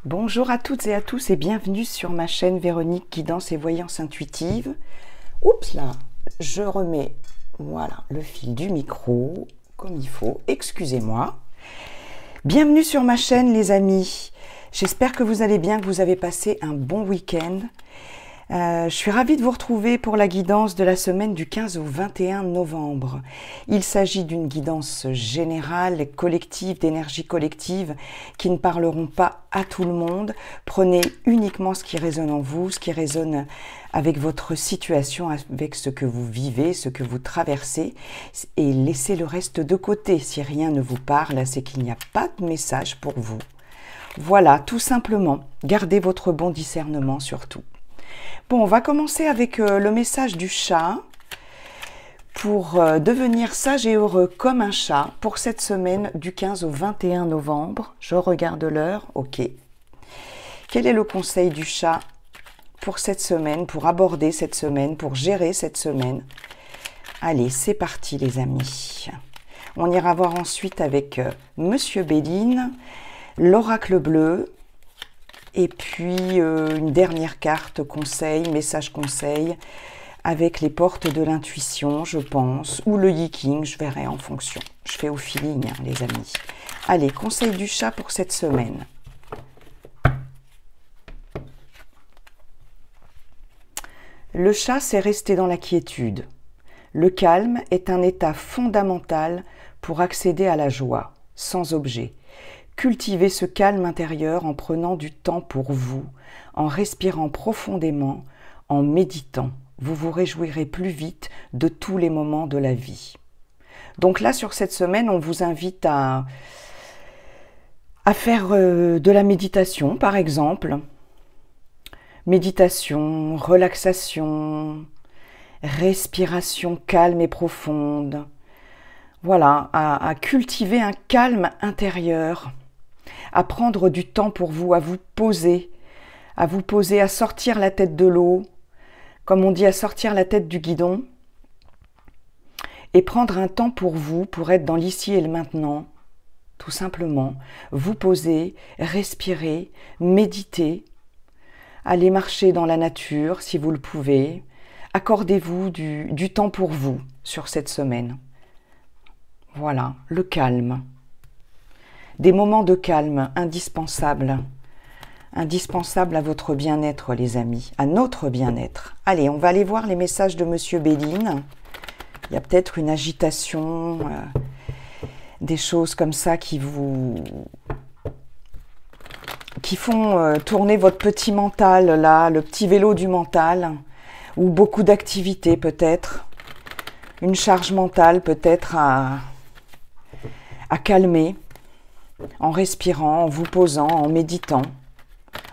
Bonjour à toutes et à tous et bienvenue sur ma chaîne Véronique Guidance et Voyance Intuitive. Oups là, je remets voilà, le fil du micro comme il faut, excusez-moi. Bienvenue sur ma chaîne les amis, j'espère que vous allez bien, que vous avez passé un bon week-end. Je suis ravie de vous retrouver pour la guidance de la semaine du 15 au 21 novembre. Il s'agit d'une guidance générale et collective, d'énergie collective, qui ne parleront pas à tout le monde. Prenez uniquement ce qui résonne en vous, ce qui résonne avec votre situation, avec ce que vous vivez, ce que vous traversez, et laissez le reste de côté. Si rien ne vous parle, c'est qu'il n'y a pas de message pour vous. Voilà, tout simplement. Gardez votre bon discernement surtout. Bon, on va commencer avec le message du chat pour devenir sage et heureux comme un chat pour cette semaine du 15 au 21 novembre. Je regarde l'heure, ok. Quel est le conseil du chat pour cette semaine, pour aborder cette semaine, pour gérer cette semaine? Allez, c'est parti les amis. On ira voir ensuite avec Monsieur Béline, l'oracle bleu. Et puis une dernière carte conseil, message conseil, avec les portes de l'intuition, je pense, ou le yiking, je verrai en fonction. Je fais au feeling, hein, les amis. Allez, conseil du chat pour cette semaine. Le chat, c'est rester dans la quiétude. Le calme est un état fondamental pour accéder à la joie, sans objet. Cultivez ce calme intérieur en prenant du temps pour vous, en respirant profondément, en méditant. Vous vous réjouirez plus vite de tous les moments de la vie. Donc là, sur cette semaine, on vous invite à faire de la méditation, par exemple. Méditation, relaxation, respiration calme et profonde. Voilà, à cultiver un calme intérieur. À prendre du temps pour vous, à vous poser, à sortir la tête de l'eau, comme on dit, à sortir la tête du guidon, et prendre un temps pour vous, pour être dans l'ici et le maintenant, tout simplement, vous poser, respirer, méditer, aller marcher dans la nature si vous le pouvez, accordez-vous du temps pour vous sur cette semaine. Voilà, le calme. Des moments de calme indispensables. Indispensables à votre bien-être, les amis. À notre bien-être. Allez, on va aller voir les messages de Monsieur Béline. Il y a peut-être une agitation, des choses comme ça qui font tourner votre petit mental, là, le petit vélo du mental. Ou beaucoup d'activités, peut-être. Une charge mentale, peut-être, à calmer. En respirant, en vous posant, en méditant,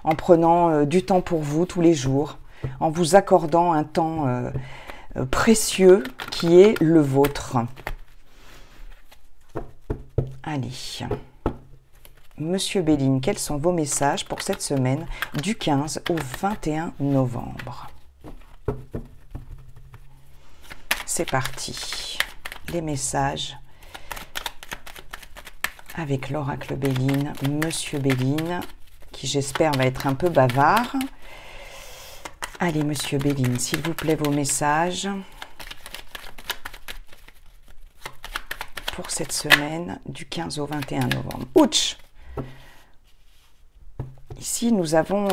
en prenant du temps pour vous tous les jours, en vous accordant un temps précieux qui est le vôtre. Allez, Monsieur Béline, quels sont vos messages pour cette semaine du 15 au 21 novembre? C'est parti, les messages avec l'oracle Béline, Monsieur Béline, qui j'espère va être un peu bavard. Allez, Monsieur Béline, s'il vous plaît, vos messages pour cette semaine du 15 au 21 novembre. Ouch! Ici, nous avons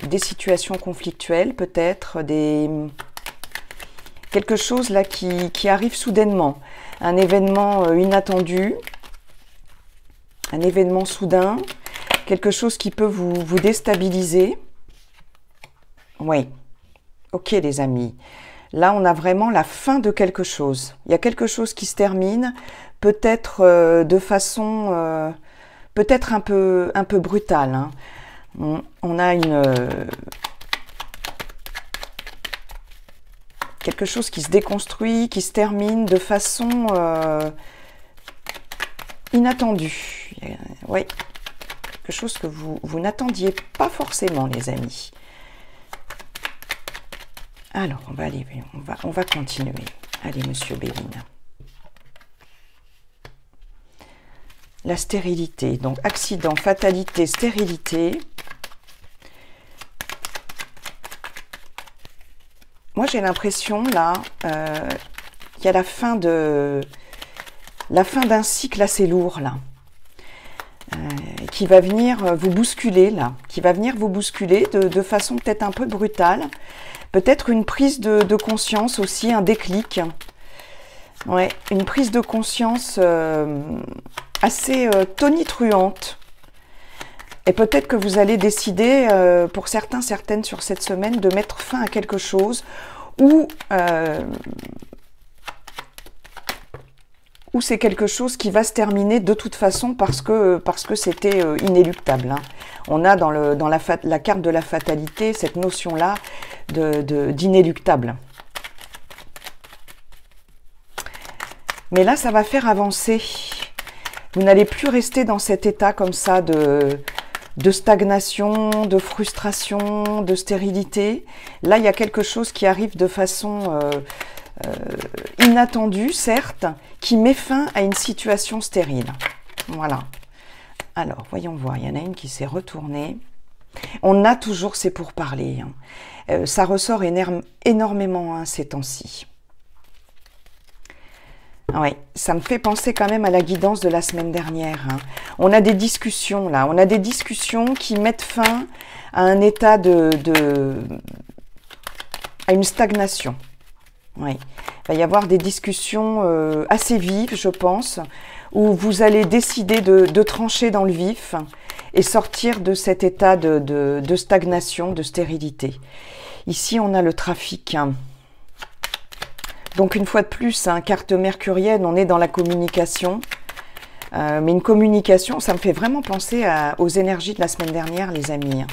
des situations conflictuelles, peut-être, quelque chose là qui arrive soudainement. Un événement inattendu. Un événement soudain, quelque chose qui peut vous déstabiliser. Oui, ok les amis. Là, on a vraiment la fin de quelque chose. Il y a quelque chose qui se termine, peut-être de façon, peut-être un peu brutale. Hein. On a quelque chose qui se déconstruit, qui se termine de façon inattendue. Oui, quelque chose que vous n'attendiez pas forcément, les amis. Alors, on va aller, on va continuer. Allez, Monsieur Béline. la stérilité. Donc, accident, fatalité, stérilité. Moi, j'ai l'impression, là, qu'il y a la fin d'un cycle assez lourd, là. Qui va venir vous bousculer, là. Qui va venir vous bousculer de façon peut-être un peu brutale. Peut-être une prise de conscience aussi, un déclic. Ouais, une prise de conscience assez tonitruante. Et peut-être que vous allez décider, pour certains, certaines sur cette semaine, de mettre fin à quelque chose ou c'est quelque chose qui va se terminer de toute façon parce que c'était inéluctable. Hein. On a dans la carte de la fatalité cette notion-là d'inéluctable. Mais là, ça va faire avancer. Vous n'allez plus rester dans cet état comme ça de stagnation, de frustration, de stérilité. Là, il y a quelque chose qui arrive de façon inattendue, certes, qui met fin à une situation stérile. Voilà. Alors, voyons voir. Il y en a une qui s'est retournée. On a toujours ces pourparlers. Hein. Ça ressort énormément hein, ces temps-ci. Oui, ça me fait penser quand même à la guidance de la semaine dernière. Hein. On a des discussions là, on a des discussions qui mettent fin à un état à une stagnation. Oui, il va y avoir des discussions assez vives, je pense, où vous allez décider de trancher dans le vif et sortir de cet état de stagnation, de stérilité. Ici, on a le trafic. Hein. Donc, une fois de plus, hein, carte mercurienne, on est dans la communication. Mais une communication, ça me fait vraiment penser aux énergies de la semaine dernière, les amis.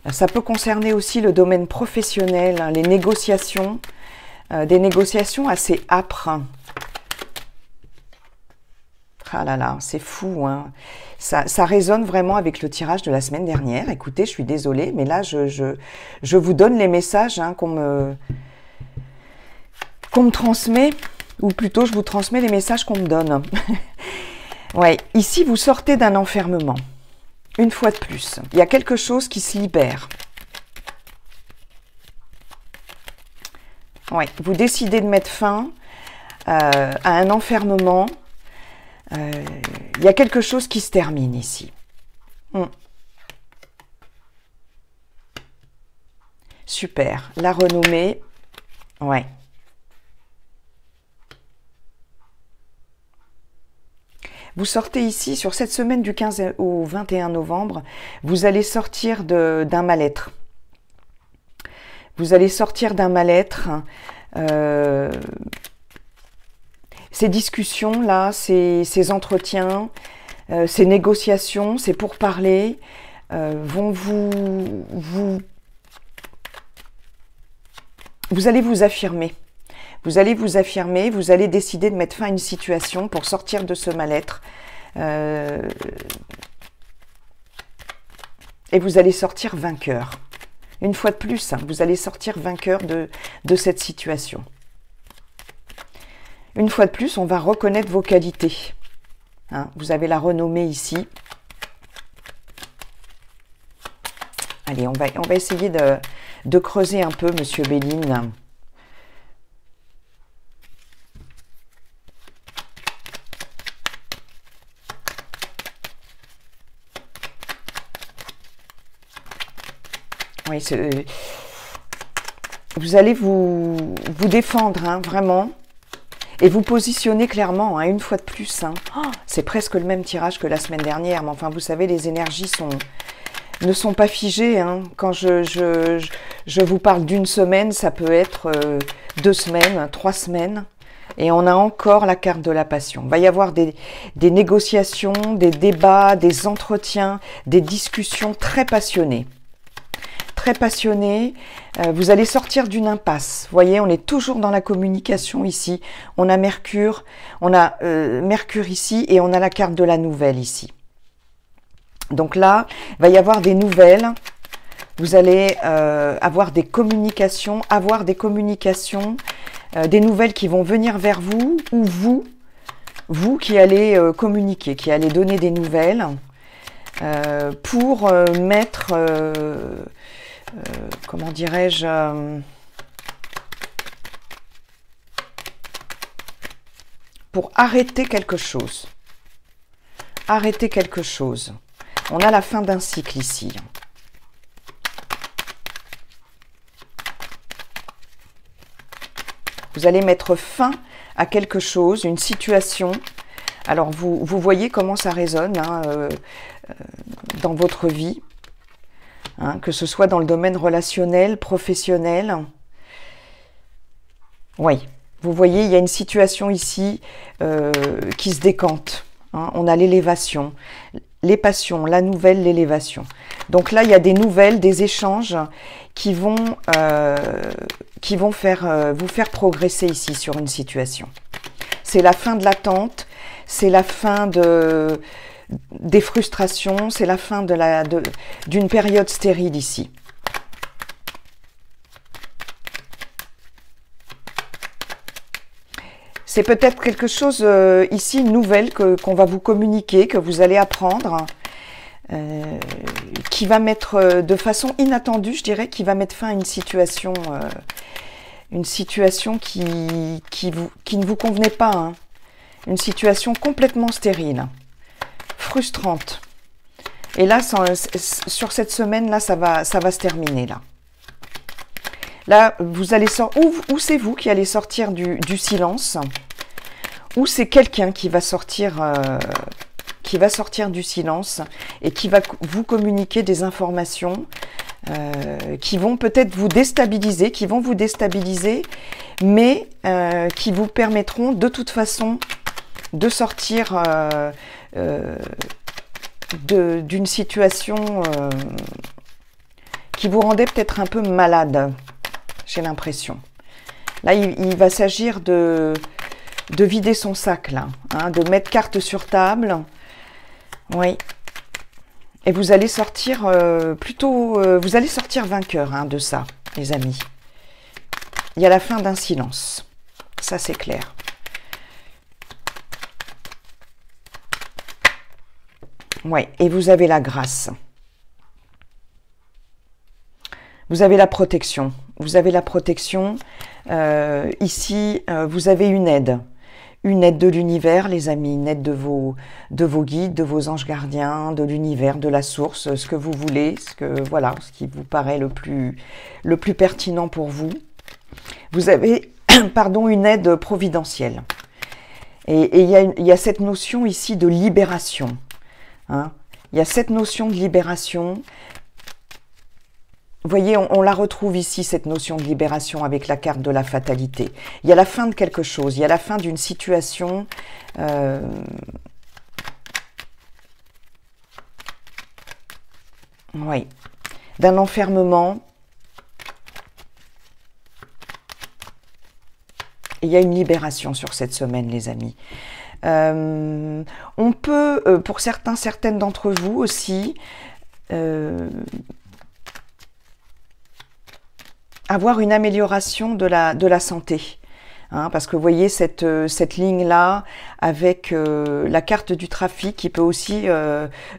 Ça peut concerner aussi le domaine professionnel, hein, les négociations, des négociations assez âpres. Ah là là, c'est fou. Hein. Ça résonne vraiment avec le tirage de la semaine dernière. Écoutez, je suis désolée, mais là, je vous donne les messages hein, qu'on me transmet, ou plutôt je vous transmets les messages qu'on me donne. Ouais, ici vous sortez d'un enfermement. Une fois de plus, il y a quelque chose qui se libère. Ouais, vous décidez de mettre fin à un enfermement. Il y a quelque chose qui se termine ici. Super, la renommée. Ouais. Vous sortez ici, sur cette semaine du 15 au 21 novembre, vous allez sortir d'un mal-être. Vous allez sortir d'un mal-être. Ces discussions-là, ces entretiens, ces négociations, ces pourparlers vont vous allez vous affirmer. Vous allez vous affirmer, vous allez décider de mettre fin à une situation pour sortir de ce mal-être. Et vous allez sortir vainqueur. Une fois de plus, hein, vous allez sortir vainqueur de cette situation. Une fois de plus, on va reconnaître vos qualités. Hein, vous avez la renommée ici. Allez, on va essayer de creuser un peu, Monsieur Béline. Oui, vous allez vous défendre, hein, vraiment, et vous positionner clairement, hein, une fois de plus. Hein. Oh, c'est presque le même tirage que la semaine dernière, mais enfin, vous savez, les énergies ne sont pas figées. Hein. Quand je vous parle d'une semaine, ça peut être 2 semaines, 3 semaines, et on a encore la carte de la passion. Il va y avoir des négociations, des débats, des entretiens, des discussions très passionnées. Très passionné, vous allez sortir d'une impasse. Vous voyez, on est toujours dans la communication ici. On a Mercure, Mercure ici et on a la carte de la nouvelle ici. Donc là, il va y avoir des nouvelles. Vous allez avoir des communications, des nouvelles qui vont venir vers vous ou vous vous qui allez communiquer, qui allez donner des nouvelles pour mettre, comment dirais-je, pour arrêter quelque chose. Arrêter quelque chose. On a la fin d'un cycle ici. Vous allez mettre fin à quelque chose, une situation. Alors, vous voyez comment ça résonne hein, dans votre vie, hein, que ce soit dans le domaine relationnel, professionnel. Oui, vous voyez, il y a une situation ici qui se décante. Hein. On a l'élévation, les passions, la nouvelle, l'élévation. Donc là, il y a des nouvelles, des échanges qui vont vous faire progresser ici sur une situation. C'est la fin de l'attente, c'est la fin des frustrations, c'est la fin d'une période stérile ici. C'est peut-être quelque chose ici, une nouvelle qu'on va vous communiquer, que vous allez apprendre, qui va mettre de façon inattendue, je dirais, qui va mettre fin à une situation qui ne vous convenait pas, hein. Une situation complètement stérile, frustrante. Et là, sur cette semaine-là, ça va se terminer, là. Là, vous allez sortir, ou c'est vous qui allez sortir du silence, ou c'est quelqu'un qui va sortir du silence et qui va vous communiquer des informations qui vont peut-être vous déstabiliser, mais qui vous permettront de toute façon de sortir d'une situation qui vous rendait peut-être un peu malade. J'ai l'impression. Là, il va s'agir de vider son sac, là, hein, de mettre carte sur table. Oui. Et vous allez sortir vous allez sortir vainqueur hein, de ça, les amis. Il y a la fin d'un silence. Ça, c'est clair. Oui, et vous avez la grâce. Vous avez la protection. Vous avez la protection. Ici, vous avez une aide. Une aide de l'univers, les amis. Une aide de vos guides, de vos anges gardiens, de l'univers, de la source, ce que vous voulez, voilà, ce qui vous paraît le plus pertinent pour vous. Vous avez, pardon, une aide providentielle. Et il y a cette notion ici de libération. Hein. Il y a cette notion de libération. Vous voyez, on la retrouve ici, cette notion de libération avec la carte de la fatalité. Il y a la fin de quelque chose, il y a la fin d'une situation. Oui, d'un enfermement. Il y a une libération sur cette semaine, les amis. On peut, pour certaines d'entre vous aussi, avoir une amélioration de la santé. Hein, parce que vous voyez cette ligne-là avec la carte du trafic qui peut aussi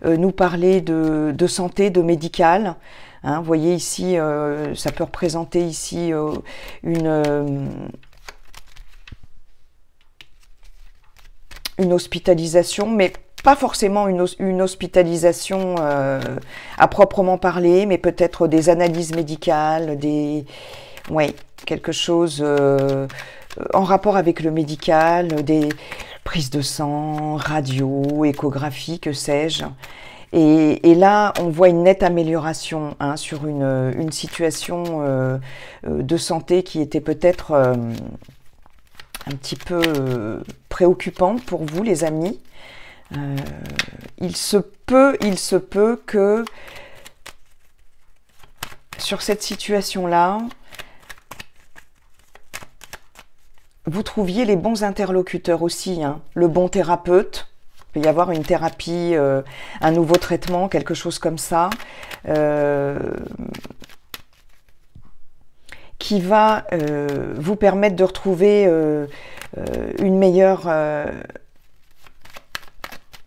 nous parler de santé, de médical. Hein, vous voyez ici, ça peut représenter ici une hospitalisation, mais pas forcément une hospitalisation à proprement parler, mais peut-être des analyses médicales, quelque chose en rapport avec le médical, des prises de sang, radio, échographie, que sais-je. Et là, on voit une nette amélioration hein, sur une situation de santé qui était peut-être un petit peu préoccupante pour vous, les amis. Il se peut que sur cette situation-là, vous trouviez les bons interlocuteurs aussi, hein, le bon thérapeute. Il peut y avoir une thérapie, un nouveau traitement, quelque chose comme ça, qui va vous permettre de retrouver une meilleure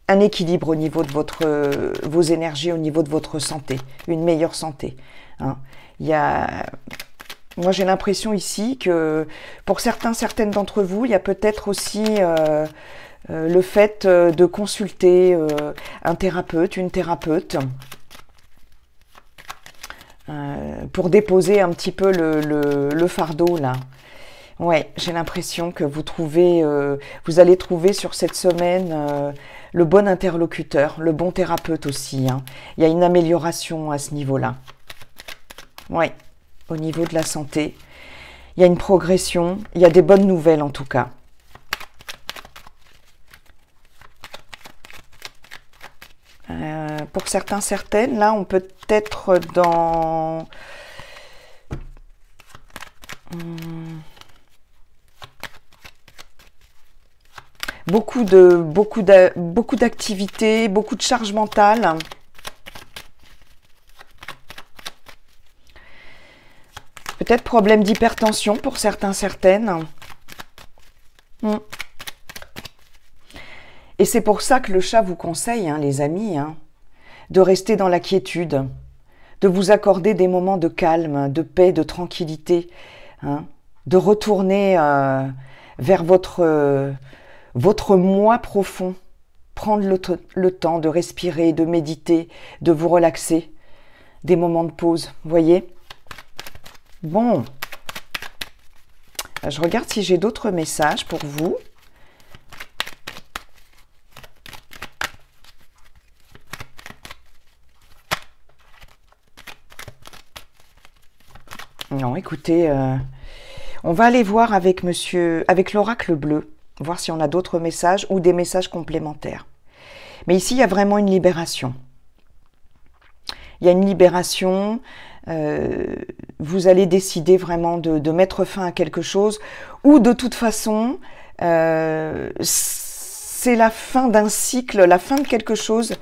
un équilibre au niveau de vos énergies, au niveau de votre santé, une meilleure santé. Hein. Moi, j'ai l'impression ici que pour certaines d'entre vous, il y a peut-être aussi le fait de consulter un thérapeute, une thérapeute, pour déposer un petit peu le fardeau là. Ouais, j'ai l'impression que vous allez trouver sur cette semaine le bon interlocuteur, le bon thérapeute aussi. Hein. Il y a une amélioration à ce niveau-là. Ouais, au niveau de la santé. Il y a une progression, il y a des bonnes nouvelles en tout cas. Pour certaines, là, on peut être dans... beaucoup d'activités, beaucoup de charge mentale. Peut-être problème d'hypertension pour certaines. Et c'est pour ça que le chat vous conseille, hein, les amis, hein, de rester dans la quiétude, de vous accorder des moments de calme, de paix, de tranquillité, hein, de retourner vers votre moi profond, prendre le temps de respirer, de méditer, de vous relaxer, des moments de pause, vous voyez? Bon, je regarde si j'ai d'autres messages pour vous. Non, écoutez, on va aller voir avec l'oracle bleu, voir si on a d'autres messages ou des messages complémentaires. Mais ici, il y a vraiment une libération. Il y a une libération, vous allez décider vraiment de mettre fin à quelque chose, ou de toute façon, c'est la fin d'un cycle, la fin de quelque chose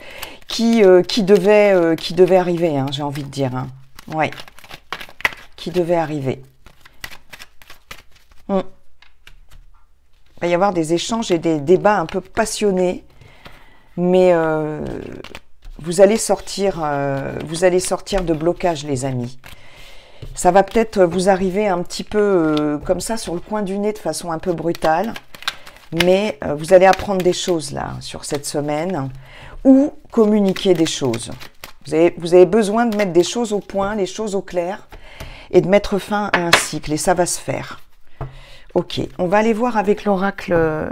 qui devait arriver, hein, j'ai envie de dire. Hein. Ouais. Qui devait arriver. Il va y avoir des échanges et des débats un peu passionnés, mais vous allez sortir de blocage, les amis. Ça va peut-être vous arriver un petit peu comme ça sur le coin du nez de façon un peu brutale, mais vous allez apprendre des choses là sur cette semaine ou communiquer des choses. Vous avez besoin de mettre des choses au point, les choses au clair, et de mettre fin à un cycle, et ça va se faire. Ok, on va aller voir avec l'oracle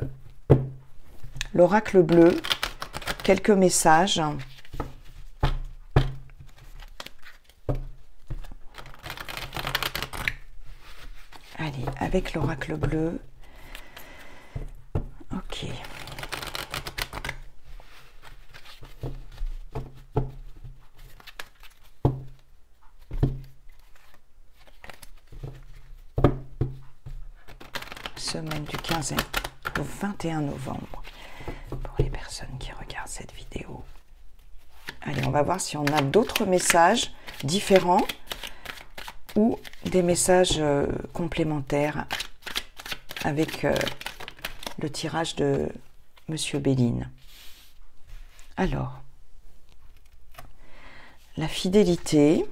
bleu, quelques messages. Allez, avec l'oracle bleu. Ok. Semaine du 15 au 21 novembre pour les personnes qui regardent cette vidéo. Allez, on va voir si on a d'autres messages différents ou des messages complémentaires avec le tirage de Monsieur Béline. Alors, la fidélité,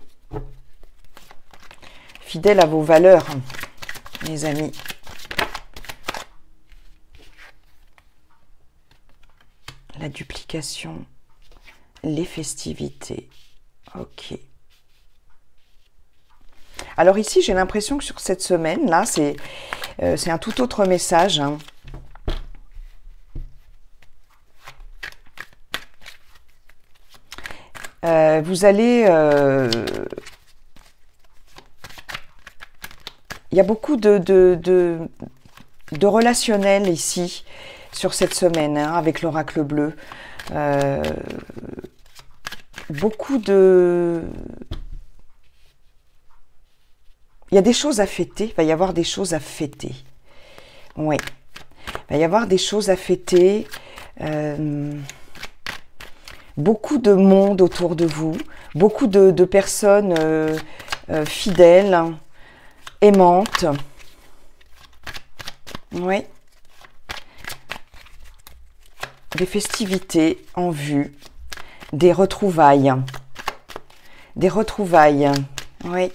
fidèle à vos valeurs, mes amis. La duplication, les festivités. Ok. Alors ici, j'ai l'impression que sur cette semaine, là, c'est un tout autre message. Hein. Vous allez... il y a beaucoup de relationnel ici, sur cette semaine, hein, avec l'oracle bleu. Beaucoup de... Il y a des choses à fêter, il va y avoir des choses à fêter. Oui, il va y avoir des choses à fêter. Beaucoup de monde autour de vous, beaucoup de personnes fidèles, aimantes. Oui. des festivités en vue, des retrouvailles. Des retrouvailles, oui.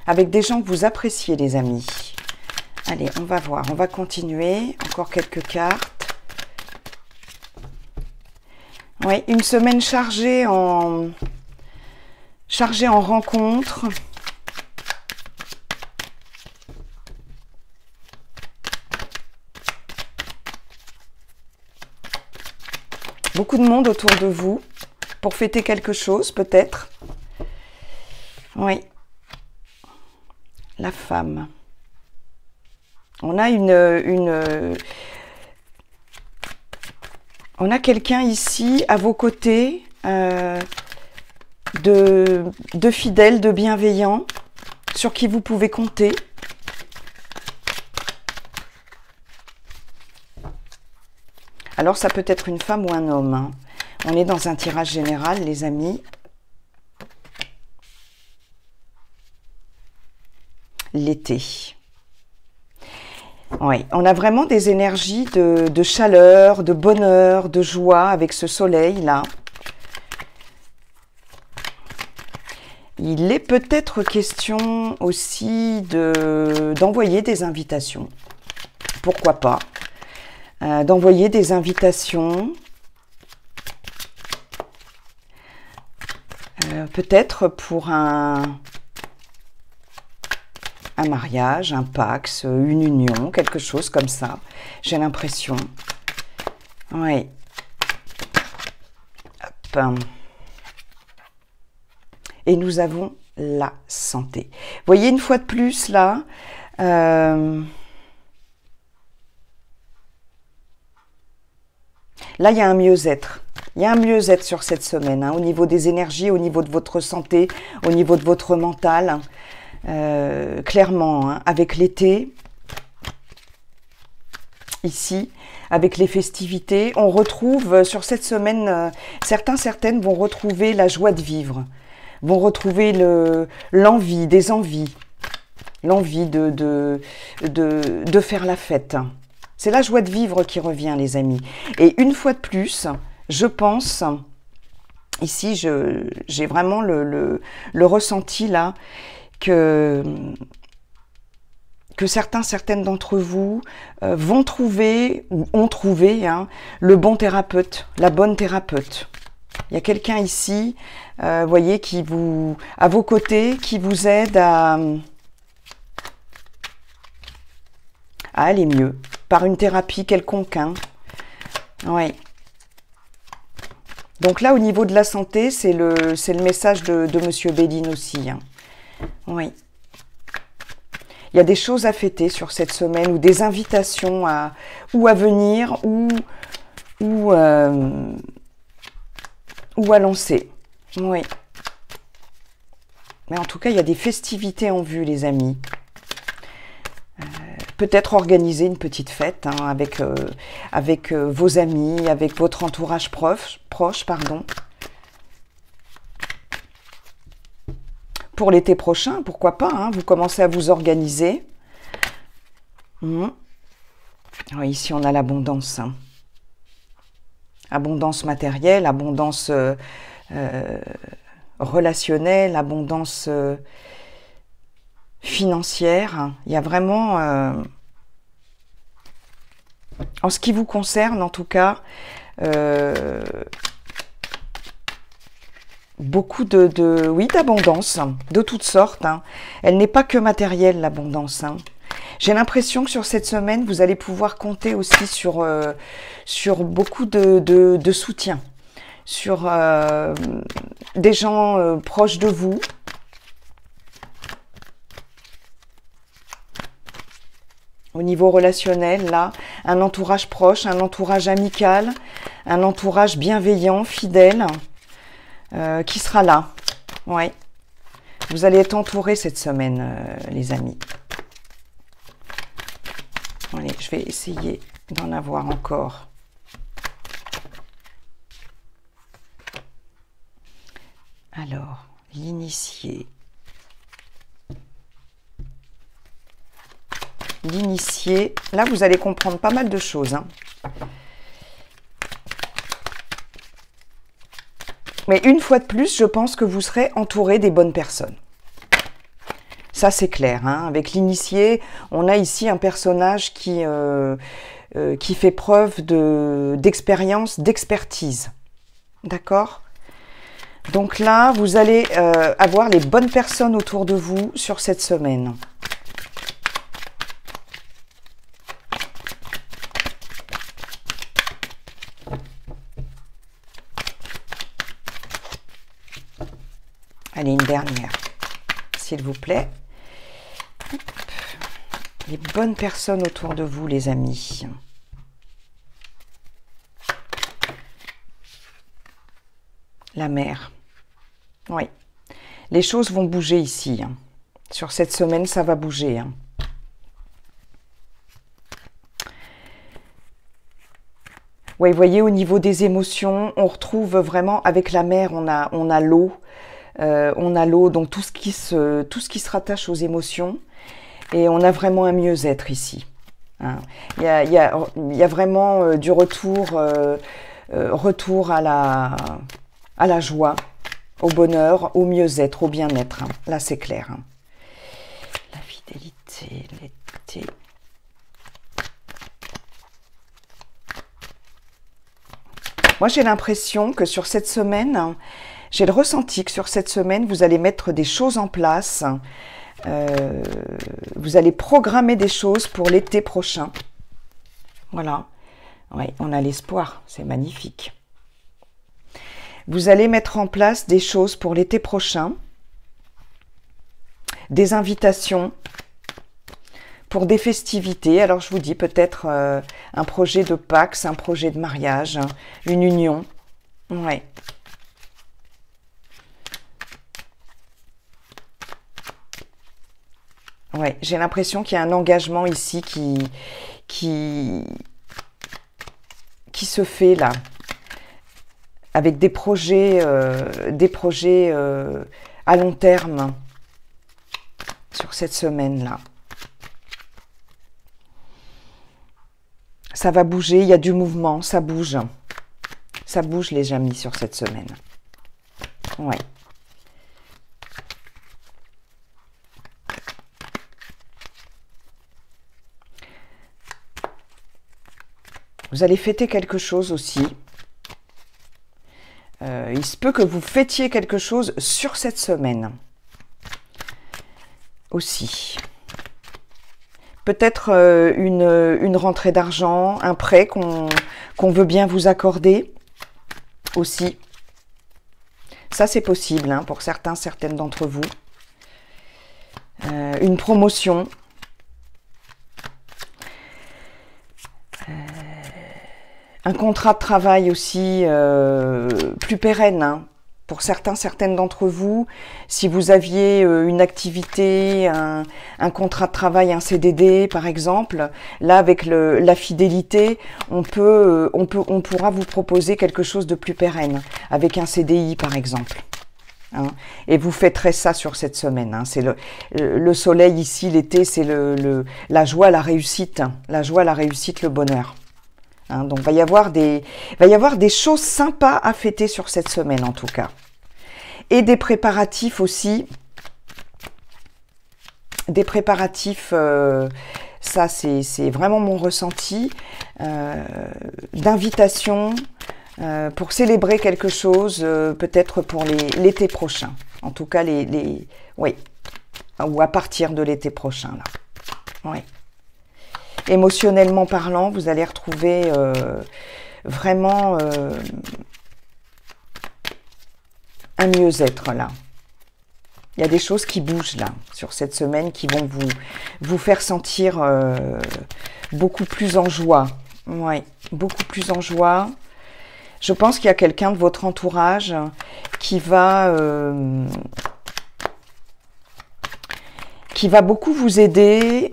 Avec des gens que vous appréciez, les amis. Allez, on va voir, on va continuer. Encore quelques cartes. Oui, une semaine chargée en rencontres. Beaucoup de monde autour de vous pour fêter quelque chose, peut-être. Oui. La femme. On a on a quelqu'un ici à vos côtés, de fidèle, de bienveillant, sur qui vous pouvez compter. Alors, ça peut être une femme ou un homme, hein. On est dans un tirage général, les amis. L'été. Oui, on a vraiment des énergies de chaleur, de bonheur, de joie avec ce soleil-là. Il est peut-être question aussi d'envoyer des invitations. Pourquoi pas? D'envoyer des invitations. Peut-être pour un mariage, un pax, une union, quelque chose comme ça. J'ai l'impression. Oui. Hop. Et nous avons la santé. Vous voyez, une fois de plus, là, là, il y a un mieux-être. Il y a un mieux-être sur cette semaine, hein, au niveau des énergies, au niveau de votre santé, au niveau de votre mental. Clairement, hein, avec l'été, ici, avec les festivités, on retrouve sur cette semaine, certaines vont retrouver la joie de vivre, vont retrouver l'envie, des envies, l'envie de faire la fête. C'est la joie de vivre qui revient, les amis. Et une fois de plus, je pense, ici, j'ai vraiment le ressenti là, que certaines d'entre vous vont trouver, ou ont trouvé, hein, le bon thérapeute, la bonne thérapeute. Il y a quelqu'un ici, voyez, à vos côtés, qui vous aide à aller mieux, par une thérapie quelconque. Hein. Ouais. Donc là, au niveau de la santé, c'est le message de Monsieur Béline aussi. Hein. Oui. Il y a des choses à fêter sur cette semaine, ou des invitations à venir, ou à lancer. Oui. Mais en tout cas, il y a des festivités en vue, les amis. Peut-être organiser une petite fête, hein, avec vos amis, avec votre entourage proche, pardon. Pour l'été prochain, pourquoi pas, hein, vous commencez à vous organiser. Oui, ici, on a l'abondance. Hein. Abondance matérielle, abondance relationnelle, abondance financière. Il y a vraiment, en ce qui vous concerne en tout cas, beaucoup d'abondance, de toutes sortes. Hein. Elle n'est pas que matérielle, l'abondance. Hein. J'ai l'impression que sur cette semaine, vous allez pouvoir compter aussi sur beaucoup de soutien, sur des gens proches de vous. Au niveau relationnel, là, un entourage proche, un entourage amical, un entourage bienveillant, fidèle, qui sera là. Ouais. Vous allez être entourés cette semaine, les amis. Allez, je vais essayer d'en avoir encore. Alors, l'initié. L'initié. Là, vous allez comprendre pas mal de choses. Hein. Mais une fois de plus, je pense que vous serez entouré des bonnes personnes. Ça, c'est clair. Hein. Avec l'initié, on a ici un personnage qui fait preuve d'expérience, d'expertise. D'accord? Donc là, vous allez avoir les bonnes personnes autour de vous sur cette semaine. Allez, une dernière, s'il vous plaît. Les bonnes personnes autour de vous, les amis. La mer. Oui. Les choses vont bouger ici. Hein. Sur cette semaine, ça va bouger. Hein. Oui, vous voyez, au niveau des émotions, on retrouve vraiment, avec la mer, on a l'eau. On a l'eau, donc tout ce qui se rattache aux émotions. Et on a vraiment un mieux-être ici. Hein. Il y a vraiment du retour à la joie, au bonheur, au mieux-être, au bien-être. Hein. Là, c'est clair. Hein. La fidélité, l'été. Moi, j'ai l'impression que sur cette semaine, j'ai le ressenti que sur cette semaine, vous allez mettre des choses en place. Vous allez programmer des choses pour l'été prochain. Voilà. Oui, on a l'espoir. C'est magnifique. Vous allez mettre en place des choses pour l'été prochain. Des invitations pour des festivités. Alors, je vous dis peut-être un projet de Pax, un projet de mariage, une union. Oui. Ouais, j'ai l'impression qu'il y a un engagement ici qui se fait là, avec des projets à long terme sur cette semaine-là. Ça va bouger, il y a du mouvement, ça bouge. Ça bouge les amis sur cette semaine. Ouais. Vous allez fêter quelque chose aussi. Il se peut que vous fêtiez quelque chose sur cette semaine. Aussi. Peut-être une rentrée d'argent, un prêt qu'on veut bien vous accorder. Aussi. Ça, c'est possible hein, pour certaines d'entre vous. Une promotion. Un contrat de travail aussi plus pérenne hein, pour certaines d'entre vous. Si vous aviez une activité, un contrat de travail, un CDD par exemple, là avec la fidélité, on pourra vous proposer quelque chose de plus pérenne avec un CDI par exemple. Hein. Et vous fêterez ça sur cette semaine. Hein. C'est le soleil ici, l'été, c'est la joie, la réussite. La joie, la réussite, le bonheur. Hein, donc, il va y avoir des choses sympas à fêter sur cette semaine, en tout cas. Et des préparatifs aussi. Des préparatifs, ça, c'est vraiment mon ressenti, d'invitation pour célébrer quelque chose, peut-être pour l'été prochain. En tout cas, oui, ou à partir de l'été prochain, là. Oui. Émotionnellement parlant, vous allez retrouver vraiment un mieux-être là. Il y a des choses qui bougent là, sur cette semaine, qui vont vous faire sentir beaucoup plus en joie. Oui, beaucoup plus en joie. Je pense qu'il y a quelqu'un de votre entourage qui va beaucoup vous aider.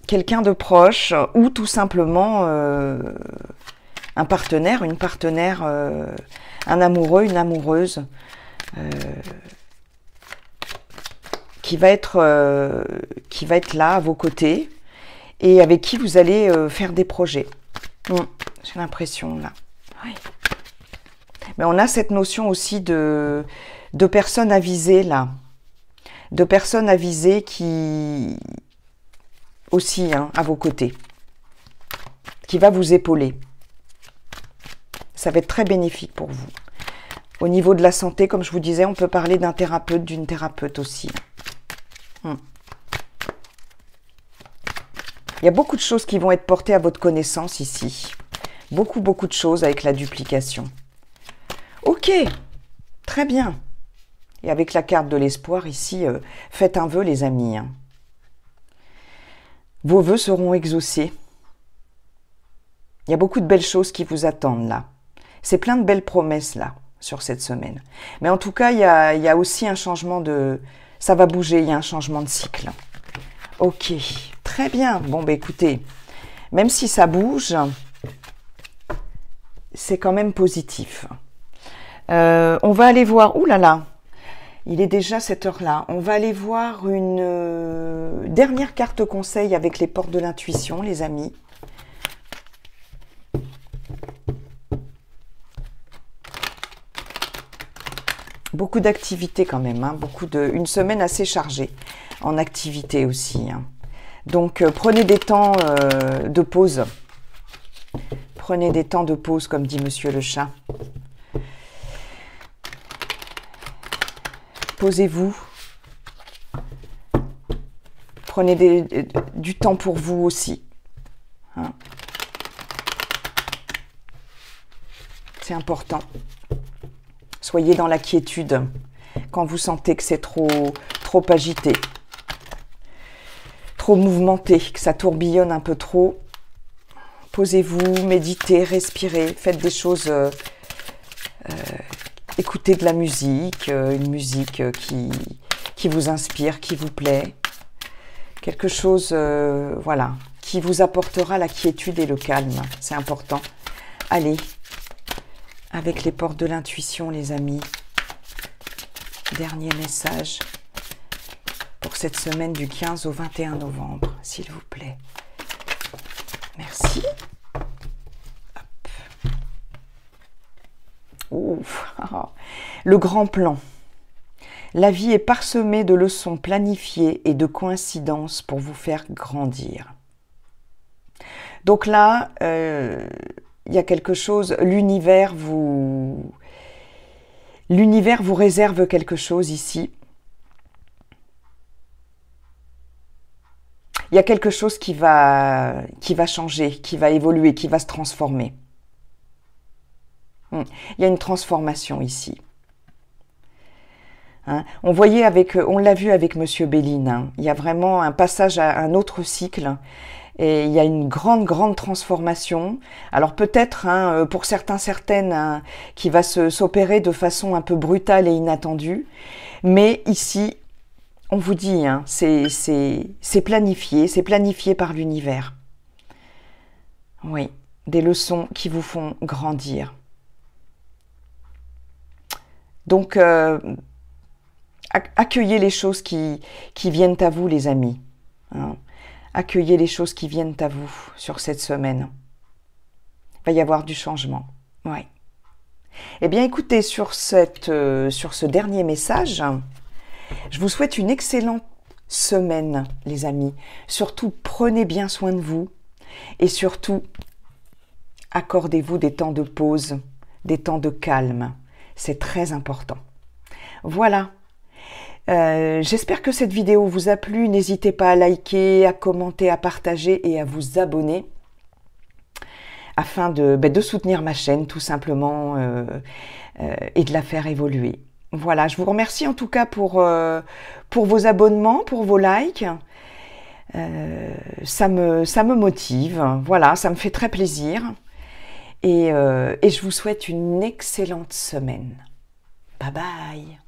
Quelqu'un de proche ou tout simplement un partenaire, une partenaire, un amoureux, une amoureuse qui va être là à vos côtés et avec qui vous allez faire des projets. J'ai l'impression là. Oui. Mais on a cette notion aussi de personnes avisées là. De personnes avisées qui aussi à vos côtés. Qui va vous épauler. Ça va être très bénéfique pour vous. Au niveau de la santé, comme je vous disais, on peut parler d'un thérapeute, d'une thérapeute aussi. Il y a beaucoup de choses qui vont être portées à votre connaissance ici. Beaucoup, beaucoup de choses avec la duplication. Ok, très bien. Et avec la carte de l'espoir ici, faites un vœu les amis. Vos vœux seront exaucés. Il y a beaucoup de belles choses qui vous attendent là. C'est plein de belles promesses là, sur cette semaine. Mais en tout cas, il y a aussi un changement de... Ça va bouger, il y a un changement de cycle. Ok, très bien. Bon, bah écoutez, même si ça bouge, c'est quand même positif. On va aller voir... Ouh là là, il est déjà cette heure-là. On va aller voir une dernière carte conseil avec les portes de l'intuition, les amis. Beaucoup d'activités quand même, une semaine assez chargée en activité aussi. Donc prenez des temps de pause. Prenez des temps de pause, comme dit Monsieur le Chat. Posez-vous. Prenez du temps pour vous aussi. C'est important. Soyez dans la quiétude quand vous sentez que c'est trop agité, trop mouvementé, que ça tourbillonne un peu trop. Posez-vous, méditez, respirez, faites des choses, écoutez de la musique, une musique qui vous inspire, qui vous plaît. Quelque chose, voilà, qui vous apportera la quiétude et le calme. C'est important. Allez. Avec les portes de l'intuition, les amis. Dernier message pour cette semaine du 15 au 21 novembre, s'il vous plaît. Merci. Ouf. Le grand plan. La vie est parsemée de leçons planifiées et de coïncidences pour vous faire grandir. Donc là... il y a quelque chose, l'univers vous réserve quelque chose ici. Il y a quelque chose qui va changer, qui va évoluer, qui va se transformer. Il y a une transformation ici. On l'a vu avec Monsieur Béline. Il y a vraiment un passage à un autre cycle. Et il y a une grande transformation. Alors peut-être, pour certaines, qui va s'opérer de façon un peu brutale et inattendue. Mais ici, on vous dit, c'est planifié par l'univers. Oui, des leçons qui vous font grandir. Donc, accueillez les choses qui viennent à vous, les amis. Accueillez les choses qui viennent à vous sur cette semaine. Il va y avoir du changement. Oui. Eh bien, écoutez, sur ce dernier message, je vous souhaite une excellente semaine, les amis. Surtout, prenez bien soin de vous. Et surtout, accordez-vous des temps de pause, des temps de calme. C'est très important. Voilà. J'espère que cette vidéo vous a plu. N'hésitez pas à liker, à commenter, à partager et à vous abonner afin de soutenir ma chaîne tout simplement et de la faire évoluer. Voilà, je vous remercie en tout cas pour vos abonnements, pour vos likes. Ça me motive, voilà, ça me fait très plaisir. Et je vous souhaite une excellente semaine. Bye bye.